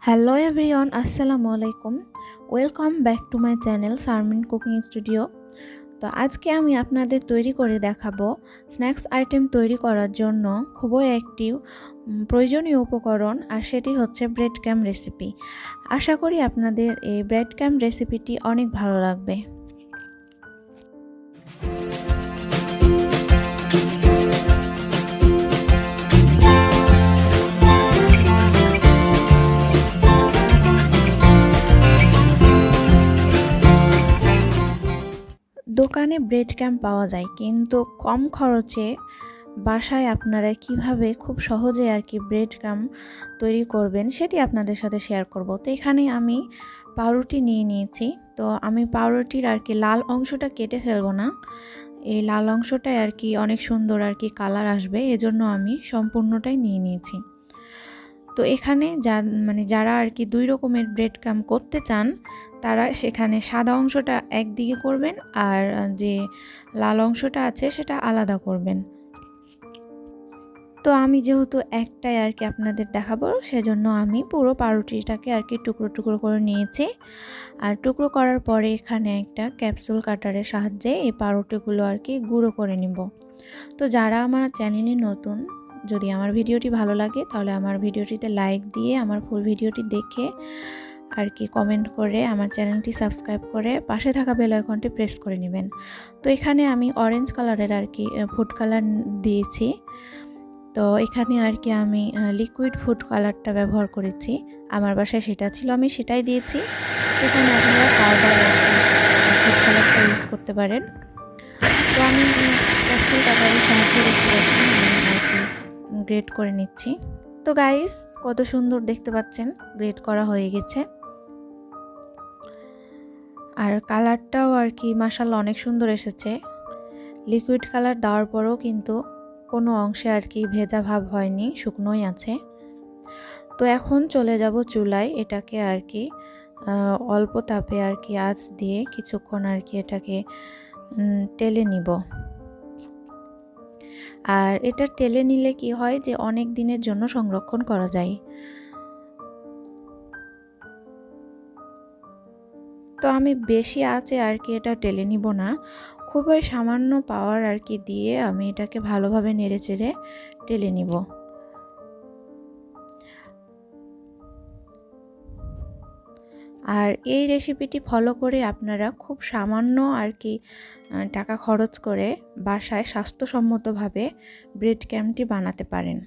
Hello everyone, Assalamu alaikum. Welcome back to my channel Sharmin Cooking Studio. তো আজকে আমি আপনাদের তৈরি করে দেখাবো স্ন্যাক্স আইটেম তৈরি করার জন্য খুবই একটি প্রয়োজনীয় উপকরণ, আর সেটি হচ্ছে ব্রেড ক্রাম্ব রেসিপি। আশা করি আপনাদের এই ব্রেড ক্রাম্ব রেসিপিটি অনেক ভালো লাগবে। দোকানে ব্রেড ক্রাম্ব পাওয়া যায়, কিন্তু কম খরচে বাসায় আপনারা কিভাবে খুব সহজে ব্রেড ক্রাম্ব তৈরি করবেন সেটি আপনাদের সাথে শেয়ার করব। তো এখানে আমি পাউরুটি নিয়ে নিয়েছি। তো আমি পাউরুটির লাল অংশটা কেটে ফেলবো না, এই লাল অংশটাই অনেক সুন্দর কালার আসবে, এজন্য আমি সম্পূর্ণটাই নিয়ে নিয়েছি। তো এখানে যারা দুই রকমের ব্রেড ক্রাম্ব করতে চান তারা সেখানে সাদা অংশটা একদিকে করবেন, আর যে লাল অংশটা আছে সেটা আলাদা করবেন। তো আমি যেহেতু একটাই আপনাদের দেখাবো, সেজন্য আমি পুরো পাউরুটিটাকে টুকরো টুকরো করে নিয়েছি। আর টুকরো করার পরে এখানে একটা ক্যাপসুল কাটারের সাহায্যে এই পাউরুটিগুলো গুঁড়ো করে নিব। তো যারা আমার চ্যানেলে নতুন, যদি আমার ভিডিওটি ভালো লাগে তাহলে আমার ভিডিওটিতে লাইক দিয়ে আমার ফুল ভিডিওটি দেখে কমেন্ট করে আমার চ্যানেলটি সাবস্ক্রাইব করে পাশে থাকা বেল আইকনটি প্রেস করে নেবেন। তো এখানে আমি অরেঞ্জ কালারের ফুড কালার দিয়েছি। তো এখানে আমি লিকুইড ফুড কালারটা ব্যবহার করেছি, আমার বাসায় সেটা ছিল, আমি সেটাই দিয়েছি। এখানে আপনারা পাউডার ফুড কালারটা ইউজ করতে পারেন। তো আমি ক্যাপসুল কাটারের সাহায্যে গ্রেড করে নিচ্ছি। তো গাইস, কত সুন্দর দেখতে পাচ্ছেন, গ্রেড করা হয়ে গেছে। আর কালারটাও মাশাআল্লাহ অনেক সুন্দর এসেছে। লিকুইড কালার দেওয়ার পরেও কিন্তু কোনো অংশে ভেজা ভাব হয়নি, শুকনোই আছে। তো এখন চলে যাব চুলায়, এটাকে অল্প তাপে আঁচ দিয়ে কিছুক্ষণ এটাকে টেলে নিব। আর এটা টেলে নিলে কি হয় যে অনেক দিনের জন্য সংরক্ষণ করা যায়। তো আমি বেশি আঁচে এটা টেলে নিব না, খুবই সামান্য পাওয়ার দিয়ে আমি এটাকে ভালোভাবে নেড়ে চেড়ে টেলে নিব। আর এই রেসিপিটি ফলো করে আপনারা খুব সামান্য টাকা খরচ করে বাসায় স্বাস্থ্যসম্মতভাবে ব্রেড ক্রাম্বটি বানাতে পারেন।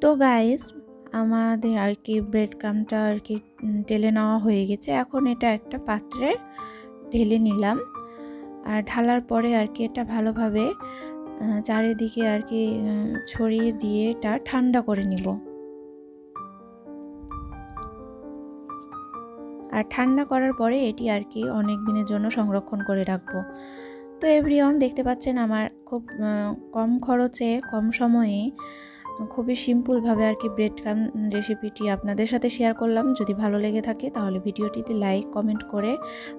তো গাইস, আমাদের ব্রেড ক্রাম্বটা ঢেলে নেওয়া হয়ে গেছে। এখন এটা একটা পাত্রে ঢেলে নিলাম। আর ঢালার পরে এটা ভালোভাবে চারিদিকে ছড়িয়ে দিয়ে এটা ঠান্ডা করে নিব। আর ঠান্ডা করার পরে এটি অনেক দিনের জন্য সংরক্ষণ করে রাখবো। তো এভরিওয়ান, দেখতে পাচ্ছেন আমার খুব কম খরচে কম সময়ে খুবই সিম্পলভাবে ব্রেড ক্রাম্ব রেসিপিটি আপনাদের সাথে শেয়ার করলাম। যদি ভালো লেগে থাকে তাহলে ভিডিওটিতে লাইক কমেন্ট করে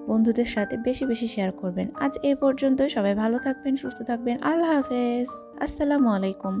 বন্ধুদের সাথে বেশি বেশি শেয়ার করবেন। আজ এই পর্যন্তই, সবাই ভালো থাকবেন, সুস্থ থাকবেন। আল্লাহ হাফেজ, আসসালামু আলাইকুম।